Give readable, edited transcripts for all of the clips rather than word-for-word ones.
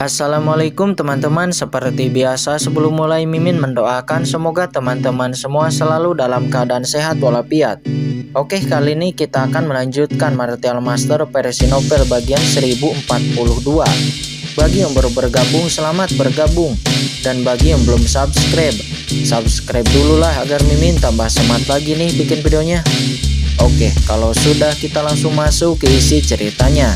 Assalamualaikum teman-teman, seperti biasa sebelum mulai Mimin mendoakan semoga teman-teman semua selalu dalam keadaan sehat walafiat. Oke, kali ini kita akan melanjutkan Martial Master versi novel bagian 1042. Bagi yang baru bergabung, selamat bergabung. Dan bagi yang belum subscribe, subscribe dulu lah agar Mimin tambah semangat lagi nih bikin videonya. Oke, kalau sudah kita langsung masuk ke isi ceritanya.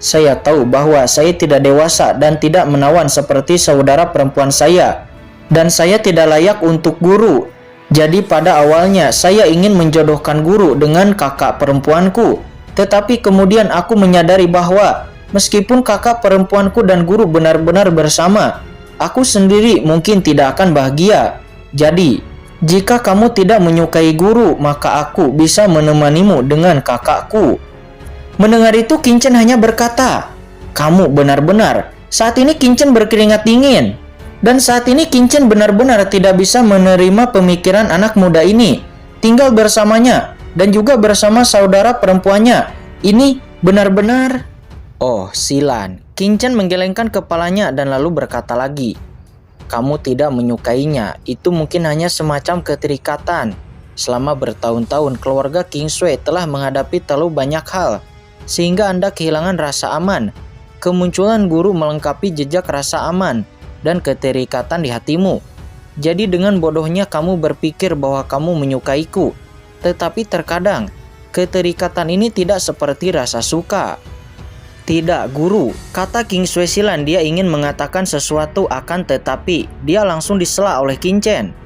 Saya tahu bahwa saya tidak dewasa dan tidak menawan seperti saudara perempuan saya, dan saya tidak layak untuk guru. Jadi pada awalnya saya ingin menjodohkan guru dengan kakak perempuanku, tetapi kemudian aku menyadari bahwa meskipun kakak perempuanku dan guru benar-benar bersama, aku sendiri mungkin tidak akan bahagia. Jadi, jika kamu tidak menyukai guru, maka aku bisa menemanimu dengan kakakku. Mendengar itu, Kincen hanya berkata, "Kamu benar-benar." Saat ini Kincen berkeringat dingin. Dan saat ini Kincen benar-benar tidak bisa menerima pemikiran anak muda ini. Tinggal bersamanya dan juga bersama saudara perempuannya. Ini benar-benar... Oh, Silan. Kincen menggelengkan kepalanya dan lalu berkata lagi, "Kamu tidak menyukainya. Itu mungkin hanya semacam keterikatan. Selama bertahun-tahun keluarga King Sui telah menghadapi terlalu banyak hal, sehingga Anda kehilangan rasa aman. Kemunculan guru melengkapi jejak rasa aman dan keterikatan di hatimu. Jadi dengan bodohnya kamu berpikir bahwa kamu menyukaiku. Tetapi terkadang keterikatan ini tidak seperti rasa suka." "Tidak, guru," kata King Sui Silan. Dia ingin mengatakan sesuatu akan tetapi dia langsung disela oleh Kincen.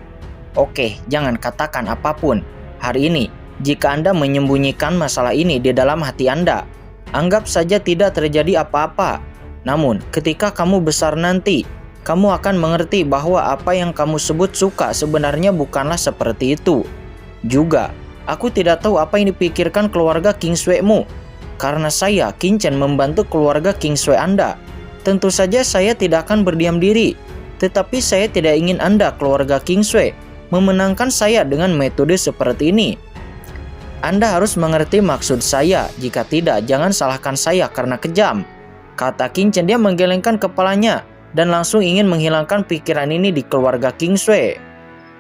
"Oke, jangan katakan apapun. Hari ini, jika Anda menyembunyikan masalah ini di dalam hati Anda, anggap saja tidak terjadi apa-apa. Namun, ketika kamu besar nanti, kamu akan mengerti bahwa apa yang kamu sebut suka sebenarnya bukanlah seperti itu. Juga, aku tidak tahu apa yang dipikirkan keluarga King Sui-mu. Karena saya, Kincen, membantu keluarga King Sui Anda. Tentu saja saya tidak akan berdiam diri. Tetapi saya tidak ingin Anda, keluarga King Sui, memenangkan saya dengan metode seperti ini. Anda harus mengerti maksud saya. Jika tidak, jangan salahkan saya karena kejam," kata Kincen. Dia menggelengkan kepalanya dan langsung ingin menghilangkan pikiran ini di keluarga King Sui.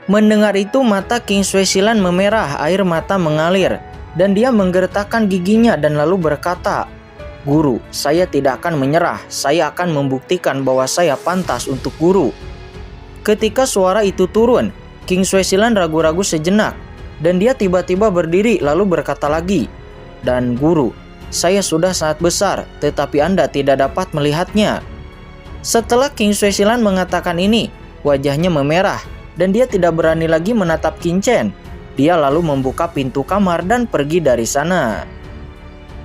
Mendengar itu, mata King Sui Silan memerah, air mata mengalir, dan dia menggertakkan giginya dan lalu berkata, "Guru, saya tidak akan menyerah. Saya akan membuktikan bahwa saya pantas untuk guru." Ketika suara itu turun, King Sui Silan ragu-ragu sejenak, dan dia tiba-tiba berdiri lalu berkata lagi, "Dan guru, saya sudah sangat besar, tetapi Anda tidak dapat melihatnya." Setelah King Sui Silan mengatakan ini, wajahnya memerah, dan dia tidak berani lagi menatap Kincen. Dia lalu membuka pintu kamar dan pergi dari sana.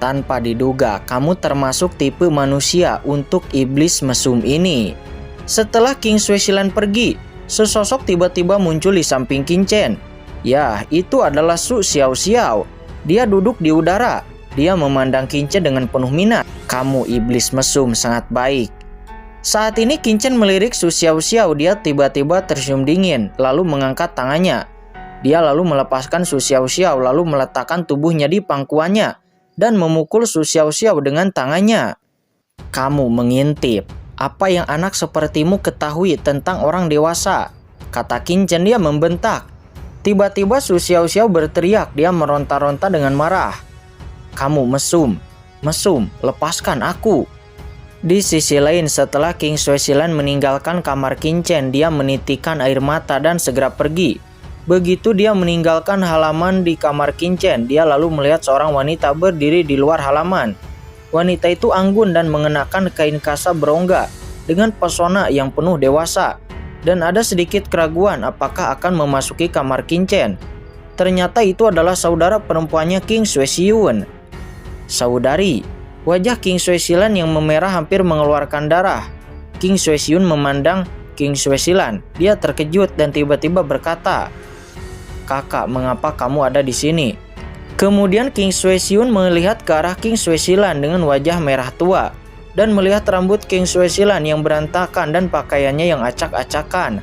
Tanpa diduga, kamu termasuk tipe manusia untuk iblis mesum ini. Setelah King Sui Silan pergi, sesosok tiba-tiba muncul di samping Kincen. Ya, itu adalah Su Xiao Xiao. Dia duduk di udara. Dia memandang Kincen dengan penuh minat. "Kamu iblis mesum sangat baik." Saat ini Kincen melirik Su Xiao Xiao. Dia tiba-tiba tersenyum dingin, lalu mengangkat tangannya. Dia lalu melepaskan Su Xiao Xiao, lalu meletakkan tubuhnya di pangkuannya dan memukul Su Xiao Xiao dengan tangannya. "Kamu mengintip. Apa yang anak sepertimu ketahui tentang orang dewasa?" kata Kincen. Dia membentak. Tiba-tiba Su Xiao Xiao berteriak. Dia meronta-ronta dengan marah. "Kamu mesum, mesum, lepaskan aku." Di sisi lain, setelah King Sui Silan meninggalkan kamar Kincen, dia menitikan air mata dan segera pergi. Begitu dia meninggalkan halaman di kamar Kincen, dia lalu melihat seorang wanita berdiri di luar halaman. Wanita itu anggun dan mengenakan kain kasa berongga dengan pesona yang penuh dewasa. Dan ada sedikit keraguan apakah akan memasuki kamar Kincen. Ternyata itu adalah saudara perempuannya King Sui Siun. "Saudari." Wajah King Sui Silan yang memerah hampir mengeluarkan darah. King Sui Siun memandang King Sui Silan. Dia terkejut dan tiba-tiba berkata, "Kakak, mengapa kamu ada di sini?" Kemudian King Sui Siun melihat ke arah King Sui Silan dengan wajah merah tua dan melihat rambut King Sui Silan yang berantakan dan pakaiannya yang acak-acakan.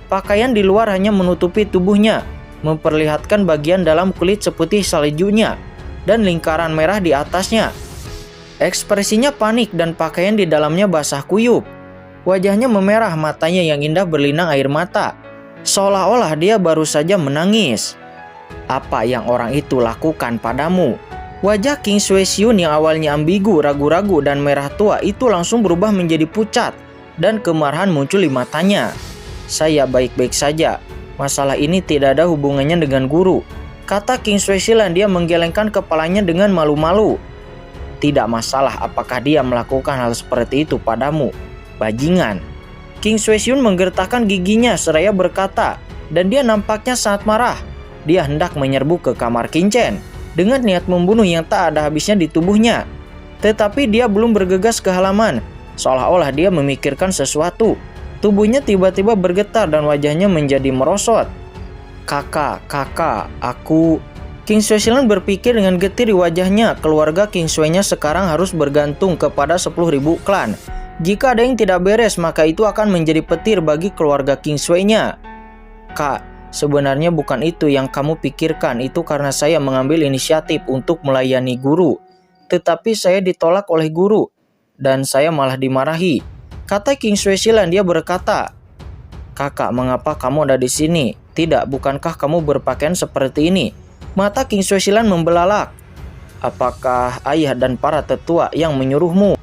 Pakaian di luar hanya menutupi tubuhnya, memperlihatkan bagian dalam kulit seputih saljunya dan lingkaran merah di atasnya. Ekspresinya panik dan pakaian di dalamnya basah kuyup. Wajahnya memerah, matanya yang indah berlinang air mata, seolah-olah dia baru saja menangis. Apa yang orang itu lakukan padamu? Wajah King Swesyun yang awalnya ambigu, ragu-ragu, dan merah tua itu langsung berubah menjadi pucat dan kemarahan muncul di matanya. Saya baik-baik saja. Masalah ini tidak ada hubungannya dengan guru, kata King Swesyun. Dia menggelengkan kepalanya dengan malu-malu. Tidak masalah apakah dia melakukan hal seperti itu padamu, bajingan. King Swesyun menggertakkan giginya seraya berkata, dan dia nampaknya sangat marah. Dia hendak menyerbu ke kamar Qingchen dengan niat membunuh yang tak ada habisnya di tubuhnya. Tetapi dia belum bergegas ke halaman, seolah-olah dia memikirkan sesuatu. Tubuhnya tiba-tiba bergetar dan wajahnya menjadi merosot. Kakak, aku... King Swesyun berpikir dengan getir di wajahnya. Keluarga King Sui-nya sekarang harus bergantung kepada 10.000 klan. Jika ada yang tidak beres, maka itu akan menjadi petir bagi keluarga King Sui-nya. Kak, sebenarnya bukan itu yang kamu pikirkan. Itu karena saya mengambil inisiatif untuk melayani guru. Tetapi saya ditolak oleh guru, dan saya malah dimarahi, kata King Swesyun. Dia berkata, Kakak, mengapa kamu ada di sini? Tidak, bukankah kamu berpakaian seperti ini? Mata King Swesyun membelalak. Apakah ayah dan para tetua yang menyuruhmu?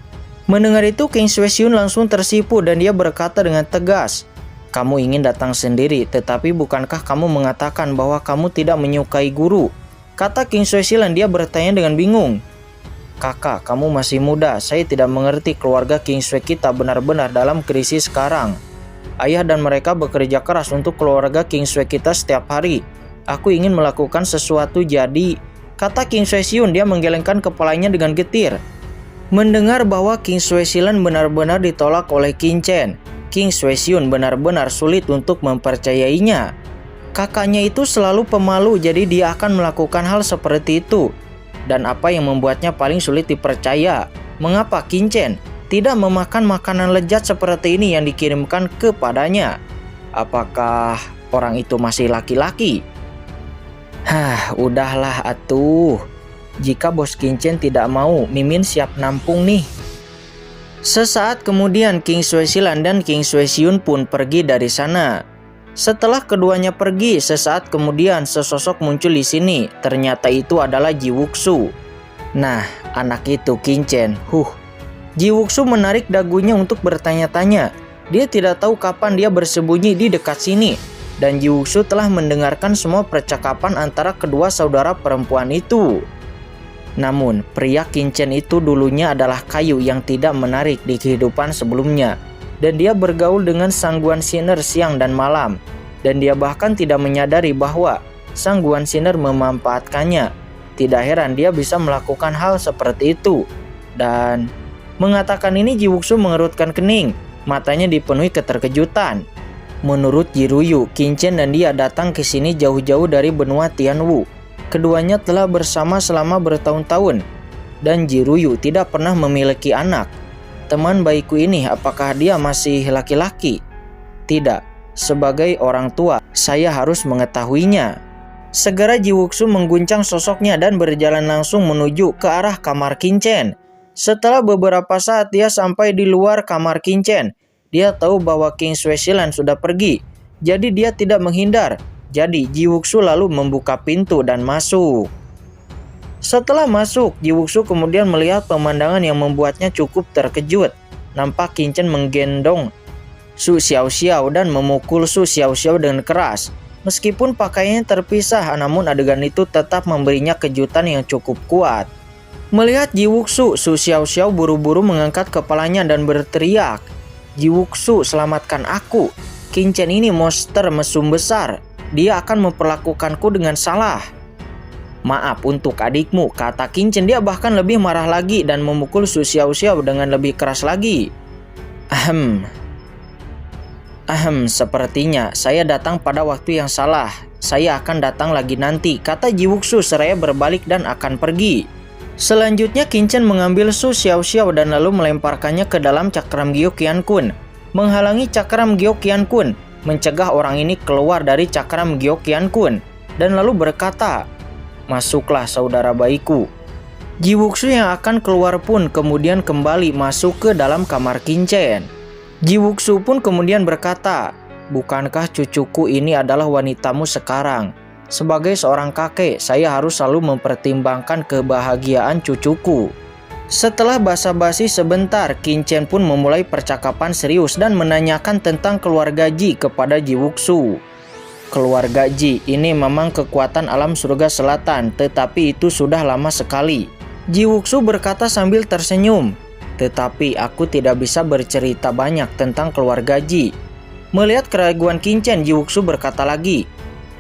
Mendengar itu, King Swesyun langsung tersipu dan dia berkata dengan tegas, kamu ingin datang sendiri, tetapi bukankah kamu mengatakan bahwa kamu tidak menyukai guru? Kata King Swesyun. Dia bertanya dengan bingung. Kakak, kamu masih muda. Saya tidak mengerti keluarga King Sui kita benar-benar dalam krisis sekarang. Ayah dan mereka bekerja keras untuk keluarga King Sui kita setiap hari. Aku ingin melakukan sesuatu, jadi, kata King Swesyun. Dia menggelengkan kepalanya dengan getir. Mendengar bahwa King Swesyun benar-benar ditolak oleh Qingchen, King Swesyun benar-benar sulit untuk mempercayainya. Kakaknya itu selalu pemalu, jadi dia akan melakukan hal seperti itu. Dan apa yang membuatnya paling sulit dipercaya? Mengapa Qingchen tidak memakan makanan lezat seperti ini yang dikirimkan kepadanya? Apakah orang itu masih laki-laki? Udahlah atuh. Jika bos Qingchen tidak mau, Mimin siap nampung nih. Sesaat kemudian King Swesyun dan King Swesyun pun pergi dari sana. Setelah keduanya pergi, sesaat kemudian sesosok muncul di sini. Ternyata itu adalah Ji Wuxu. Nah, anak itu Qingchen. Ji Wuxu menarik dagunya untuk bertanya-tanya. Dia tidak tahu kapan dia bersembunyi di dekat sini. Dan Ji Wuxu telah mendengarkan semua percakapan antara kedua saudara perempuan itu. Namun, pria Qingchen itu dulunya adalah kayu yang tidak menarik di kehidupan sebelumnya. Dan dia bergaul dengan Sang Guan Xiner siang dan malam. Dan dia bahkan tidak menyadari bahwa Sang Guan Xiner memanfaatkannya. Tidak heran dia bisa melakukan hal seperti itu. Dan mengatakan ini, Ji Wuxu mengerutkan kening. Matanya dipenuhi keterkejutan. Menurut Ji Ruyu, Qingchen dan dia datang ke sini jauh-jauh dari benua Tianwu. Keduanya telah bersama selama bertahun-tahun. Dan Ji Ruyu tidak pernah memiliki anak. Teman bayiku ini, apakah dia masih laki-laki? Tidak. Sebagai orang tua, saya harus mengetahuinya. Segera Ji Wuxu mengguncang sosoknya dan berjalan langsung menuju ke arah kamar Qingchen. Setelah beberapa saat dia sampai di luar kamar Qingchen. Dia tahu bahwa King Swesyun sudah pergi, jadi dia tidak menghindar. Jadi Ji Wuxu lalu membuka pintu dan masuk. Setelah masuk, Ji Wuxu kemudian melihat pemandangan yang membuatnya cukup terkejut. Nampak Qingchen menggendong Su Xiaoxiao dan memukul Su Xiaoxiao dengan keras. Meskipun pakaiannya terpisah, namun adegan itu tetap memberinya kejutan yang cukup kuat. Melihat Ji Wuxu, Su Xiaoxiao buru-buru mengangkat kepalanya dan berteriak, Ji Wuxu, selamatkan aku. Qingchen ini monster mesum besar. Dia akan memperlakukanku dengan salah. Maaf untuk adikmu, kata Qingchen. Dia bahkan lebih marah lagi dan memukul Su Xiaoxiao dengan lebih keras lagi. Sepertinya saya datang pada waktu yang salah. Saya akan datang lagi nanti, kata Ji Wuxu seraya berbalik dan akan pergi. Selanjutnya Qingchen mengambil Su Xiaoxiao dan lalu melemparkannya ke dalam cakram Gyo Qiankun, menghalangi cakram Gyo Qiankun, mencegah orang ini keluar dari cakram Gyo Qiankun. dan lalu berkata, "Masuklah saudara bayiku." Jiwuksu yang akan keluar pun kemudian kembali masuk ke dalam kamar Kinchen. Jiwuksu pun kemudian berkata, "Bukankah cucuku ini adalah wanitamu sekarang? Sebagai seorang kakek, saya harus selalu mempertimbangkan kebahagiaan cucuku." Setelah basa-basi sebentar, Kinchen pun memulai percakapan serius dan menanyakan tentang keluarga Ji kepada Jiwuksu. Keluarga Ji ini memang kekuatan alam surga selatan, tetapi itu sudah lama sekali. Jiwuksu berkata sambil tersenyum, "Tetapi aku tidak bisa bercerita banyak tentang keluarga Ji." Melihat keraguan Kinchen, Jiwuksu berkata lagi,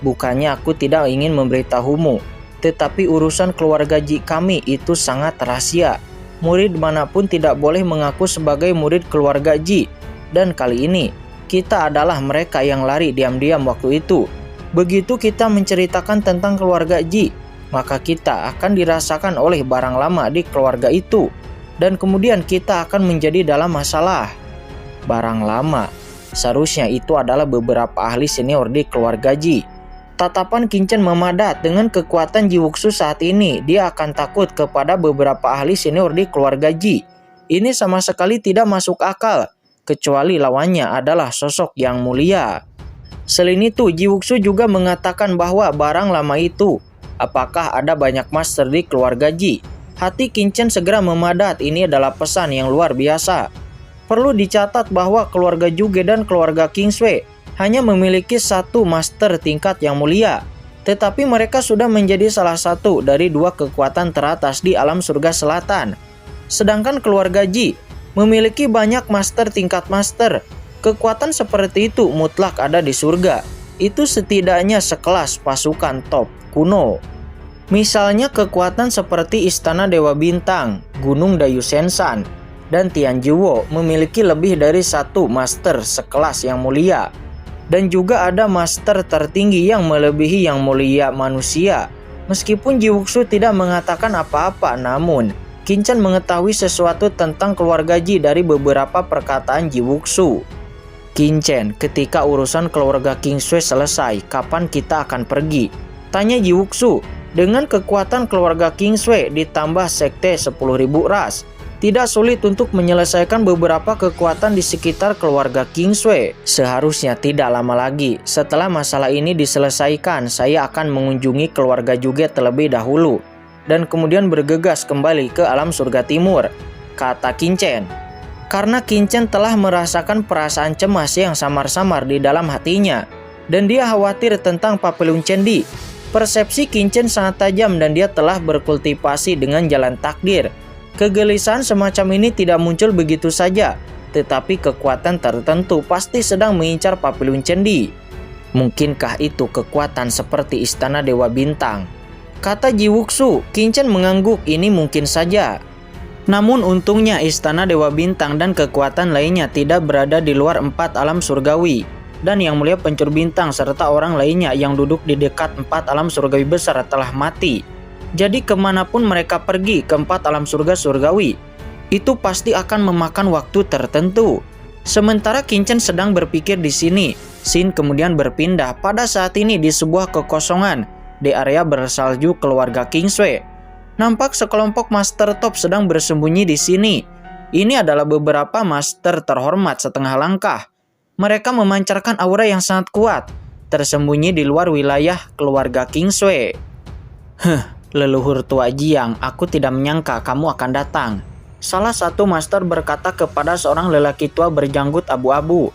"Bukannya aku tidak ingin memberitahumu, tetapi urusan keluarga Ji kami itu sangat rahasia. Murid manapun tidak boleh mengaku sebagai murid keluarga Ji. Dan kali ini, kita adalah mereka yang lari diam-diam waktu itu. Begitu kita menceritakan tentang keluarga Ji, maka kita akan dirasakan oleh barang lama di keluarga itu. Dan kemudian kita akan menjadi dalam masalah." Barang lama, seharusnya itu adalah beberapa ahli senior di keluarga Ji. Tatapan Kinchen memadat. Dengan kekuatan Jiwuksu saat ini, dia akan takut kepada beberapa ahli senior di keluarga Ji. Ini sama sekali tidak masuk akal, kecuali lawannya adalah sosok yang mulia. Selain itu, Jiwuksu juga mengatakan bahwa barang lama itu, apakah ada banyak master di keluarga Ji? Hati Kinchen segera memadat. Ini adalah pesan yang luar biasa. Perlu dicatat bahwa keluarga Juge dan keluarga Kingsway hanya memiliki satu master tingkat yang mulia, tetapi mereka sudah menjadi salah satu dari dua kekuatan teratas di alam surga selatan. Sedangkan keluarga Ji memiliki banyak master tingkat master. Kekuatan seperti itu mutlak ada di surga. Itu setidaknya sekelas pasukan top kuno. Misalnya kekuatan seperti Istana Dewa Bintang, Gunung Dayusensan, dan Tianjiwo memiliki lebih dari satu master sekelas yang mulia. Dan juga ada master tertinggi yang melebihi yang mulia manusia. Meskipun Jiwuksu tidak mengatakan apa-apa, namun Kinchen mengetahui sesuatu tentang keluarga Ji dari beberapa perkataan Jiwuksu. "Kinchen, ketika urusan keluarga Kingsway selesai, kapan kita akan pergi?" tanya Jiwuksu. Dengan kekuatan keluarga Kingsway ditambah sekte 10.000 ras, tidak sulit untuk menyelesaikan beberapa kekuatan di sekitar keluarga Kingsway. Seharusnya tidak lama lagi. Setelah masalah ini diselesaikan, saya akan mengunjungi keluarga Juge terlebih dahulu, dan kemudian bergegas kembali ke alam surga timur, kata Kinchen. Karena Kinchen telah merasakan perasaan cemas yang samar-samar di dalam hatinya, dan dia khawatir tentang Papillon Cendi. Persepsi Kinchen sangat tajam dan dia telah berkultivasi dengan jalan takdir. Kegelisahan semacam ini tidak muncul begitu saja, tetapi kekuatan tertentu pasti sedang mengincar Papillon Cendi. Mungkinkah itu kekuatan seperti Istana Dewa Bintang? Kata Jiwuksu. Kinchen mengangguk. Ini mungkin saja. Namun untungnya Istana Dewa Bintang dan kekuatan lainnya tidak berada di luar 4 alam surgawi. Dan Yang Mulia Pencuri Bintang serta orang lainnya yang duduk di dekat 4 alam surgawi besar telah mati. Jadi kemanapun mereka pergi ke 4 alam surga surgawi, itu pasti akan memakan waktu tertentu. Sementara Kinchen sedang berpikir di sini, Shin kemudian berpindah pada saat ini di sebuah kekosongan di area bersalju keluarga Kingsway. Nampak sekelompok master top sedang bersembunyi di sini. Ini adalah beberapa master terhormat setengah langkah. Mereka memancarkan aura yang sangat kuat, tersembunyi di luar wilayah keluarga Kingsway. Leluhur tua Jiang, aku tidak menyangka kamu akan datang. Salah satu master berkata kepada seorang lelaki tua berjanggut abu-abu.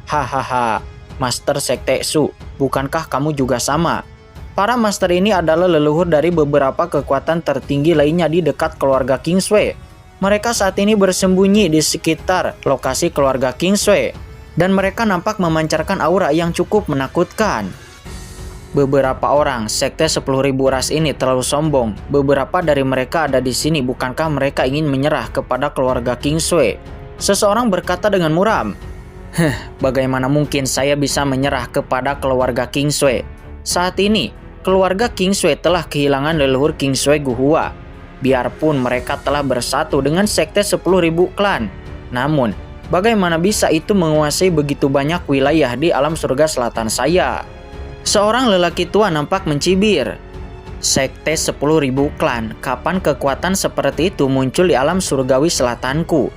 Hahaha, Master Sekte Su, bukankah kamu juga sama? Para master ini adalah leluhur dari beberapa kekuatan tertinggi lainnya di dekat keluarga Kingsway. Mereka saat ini bersembunyi di sekitar lokasi keluarga Kingsway, dan mereka nampak memancarkan aura yang cukup menakutkan. Beberapa orang sekte 10.000 ras ini terlalu sombong. Beberapa dari mereka ada di sini. Bukankah mereka ingin menyerah kepada keluarga Kingsway? Seseorang berkata dengan muram. Bagaimana mungkin saya bisa menyerah kepada keluarga Kingsway? Saat ini, keluarga Kingsway telah kehilangan leluhur Kingsway Guhua. Biarpun mereka telah bersatu dengan sekte 10.000 klan. Namun, bagaimana bisa itu menguasai begitu banyak wilayah di alam surga selatan saya? Seorang lelaki tua nampak mencibir. Sekte 10.000 klan, kapan kekuatan seperti itu muncul di alam surgawi selatanku?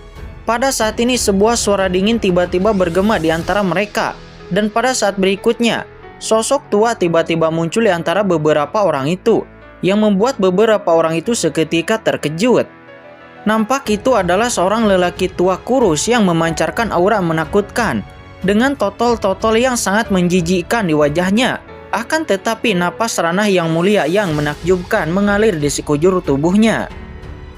Pada saat ini sebuah suara dingin tiba-tiba bergema di antara mereka. Dan pada saat berikutnya, sosok tua tiba-tiba muncul di antara beberapa orang itu, yang membuat beberapa orang itu seketika terkejut. Nampak itu adalah seorang lelaki tua kurus yang memancarkan aura menakutkan, dengan totol-totol yang sangat menjijikkan di wajahnya. Akan tetapi napas ranah yang mulia yang menakjubkan mengalir di sekujur tubuhnya.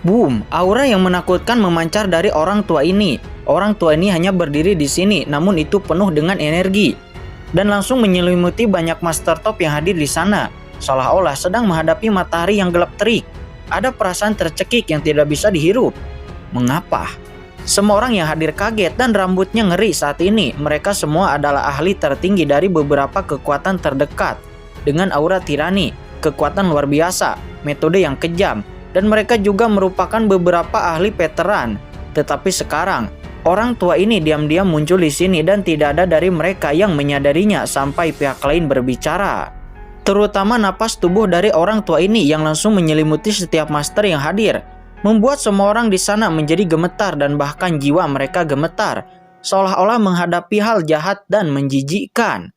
Boom, aura yang menakutkan memancar dari orang tua ini. Orang tua ini hanya berdiri di sini, namun itu penuh dengan energi. Dan langsung menyelimuti banyak master top yang hadir di sana, seolah-olah sedang menghadapi matahari yang gelap terik. Ada perasaan tercekik yang tidak bisa dihirup. Mengapa? Semua orang yang hadir kaget dan rambutnya ngeri saat ini. Mereka semua adalah ahli tertinggi dari beberapa kekuatan terdekat. Dengan aura tirani, kekuatan luar biasa, metode yang kejam, dan mereka juga merupakan beberapa ahli veteran. Tetapi sekarang, orang tua ini diam-diam muncul di sini dan tidak ada dari mereka yang menyadarinya sampai pihak lain berbicara. Terutama napas tubuh dari orang tua ini yang langsung menyelimuti setiap master yang hadir, membuat semua orang di sana menjadi gemetar dan bahkan jiwa mereka gemetar, seolah-olah menghadapi hal jahat dan menjijikkan.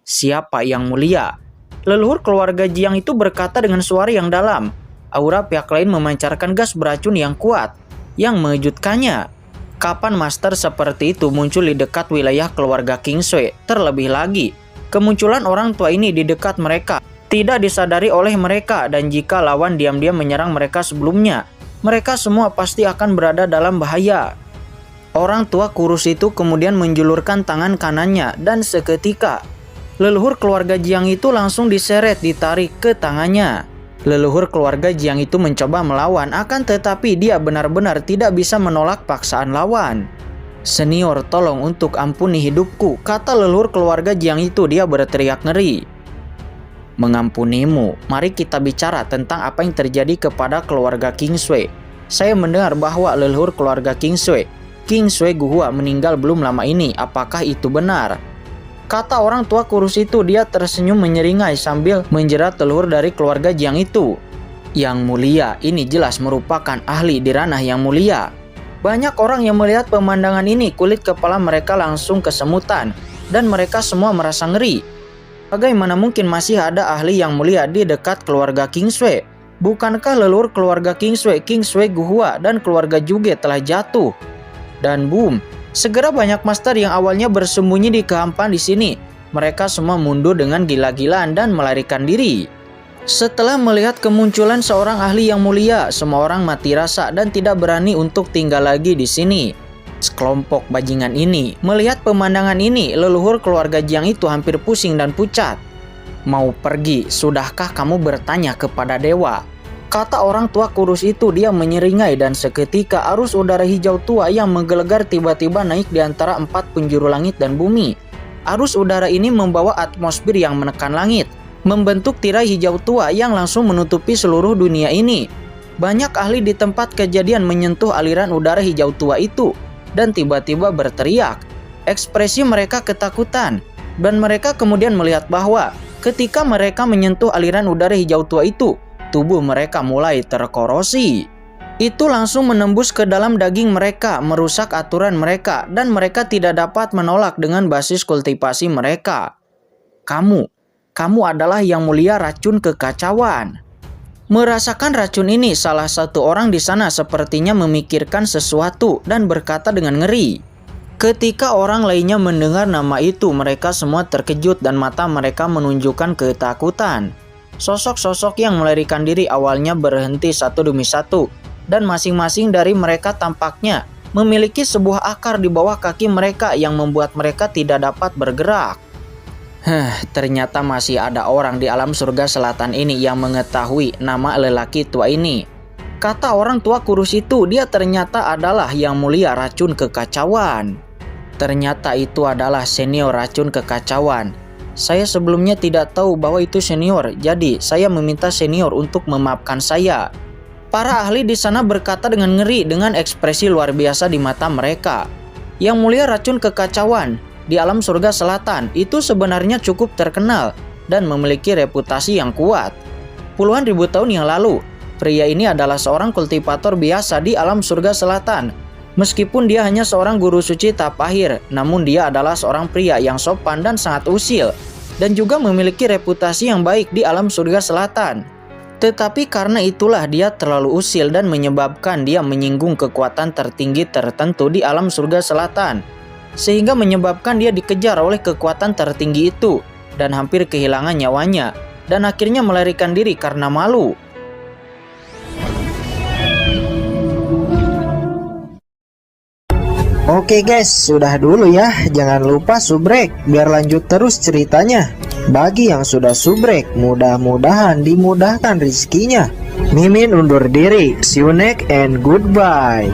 Siapa yang mulia? Leluhur keluarga Jiang itu berkata dengan suara yang dalam. Aura pihak lain memancarkan gas beracun yang kuat, yang mengejutkannya. Kapan master seperti itu muncul di dekat wilayah keluarga King Sui? Terlebih lagi, kemunculan orang tua ini di dekat mereka tidak disadari oleh mereka, dan jika lawan diam-diam menyerang mereka sebelumnya, mereka semua pasti akan berada dalam bahaya. Orang tua kurus itu kemudian menjulurkan tangan kanannya dan seketika leluhur keluarga Jiang itu langsung diseret ditarik ke tangannya. Leluhur keluarga Jiang itu mencoba melawan, akan tetapi dia benar-benar tidak bisa menolak paksaan lawan. Senior, tolong untuk ampuni hidupku, kata leluhur keluarga Jiang itu. Dia berteriak ngeri. Mengampunimu? Mari kita bicara tentang apa yang terjadi kepada keluarga King Sui. Saya mendengar bahwa leluhur keluarga King Sui Guhua meninggal belum lama ini. Apakah itu benar? Kata orang tua kurus itu. Dia tersenyum menyeringai sambil menjerat leluhur dari keluarga Jiang itu. Yang mulia, ini jelas merupakan ahli di ranah yang mulia. Banyak orang yang melihat pemandangan ini, kulit kepala mereka langsung kesemutan, dan mereka semua merasa ngeri. Bagaimana mungkin masih ada ahli yang mulia di dekat keluarga King Sui? Bukankah leluhur keluarga King Sui Guhua dan keluarga Juge telah jatuh? Dan boom, segera banyak master yang awalnya bersembunyi di kehampaan di sini. Mereka semua mundur dengan gila-gilaan dan melarikan diri. Setelah melihat kemunculan seorang ahli yang mulia, semua orang mati rasa dan tidak berani untuk tinggal lagi di sini. Sekelompok bajingan ini melihat pemandangan ini, leluhur keluarga Jiang itu hampir pusing dan pucat. Mau pergi? Sudahkah kamu bertanya kepada dewa? Kata orang tua kurus itu. Dia menyeringai dan seketika arus udara hijau tua yang menggelegar tiba-tiba naik di antara 4 penjuru langit dan bumi. Arus udara ini membawa atmosfer yang menekan langit, membentuk tirai hijau tua yang langsung menutupi seluruh dunia ini. Banyak ahli di tempat kejadian menyentuh aliran udara hijau tua itu dan tiba-tiba berteriak. Ekspresi mereka ketakutan, dan mereka kemudian melihat bahwa ketika mereka menyentuh aliran udara hijau tua itu, tubuh mereka mulai terkorosi. Itu langsung menembus ke dalam daging mereka, merusak aturan mereka, dan mereka tidak dapat menolak dengan basis kultivasi mereka. Kamu adalah yang mulia racun kekacauan. Merasakan racun ini, salah satu orang di sana sepertinya memikirkan sesuatu dan berkata dengan ngeri. Ketika orang lainnya mendengar nama itu, mereka semua terkejut dan mata mereka menunjukkan ketakutan. Sosok-sosok yang melarikan diri awalnya berhenti satu demi satu, dan masing-masing dari mereka tampaknya memiliki sebuah akar di bawah kaki mereka yang membuat mereka tidak dapat bergerak. Ternyata masih ada orang di alam surga selatan ini yang mengetahui nama lelaki tua ini. Kata orang tua kurus itu. Dia ternyata adalah yang mulia racun kekacauan. Ternyata itu adalah senior racun kekacauan. Saya sebelumnya tidak tahu bahwa itu senior, jadi saya meminta senior untuk memaafkan saya. Para ahli di sana berkata dengan ngeri dengan ekspresi luar biasa di mata mereka. Yang mulia racun kekacauan di alam surga selatan itu sebenarnya cukup terkenal dan memiliki reputasi yang kuat. Puluhan ribu tahun yang lalu, pria ini adalah seorang kultivator biasa di alam surga selatan. Meskipun dia hanya seorang guru suci tahap akhir, namun dia adalah seorang pria yang sopan dan sangat usil, dan juga memiliki reputasi yang baik di alam surga selatan. Tetapi karena itulah dia terlalu usil dan menyebabkan dia menyinggung kekuatan tertinggi tertentu di alam surga selatan, sehingga menyebabkan dia dikejar oleh kekuatan tertinggi itu dan hampir kehilangan nyawanya, dan akhirnya melarikan diri karena malu. Oke guys, sudah dulu ya. Jangan lupa subrek biar lanjut terus ceritanya. Bagi yang sudah subrek, mudah-mudahan dimudahkan rezekinya. Mimin undur diri. See you next and goodbye.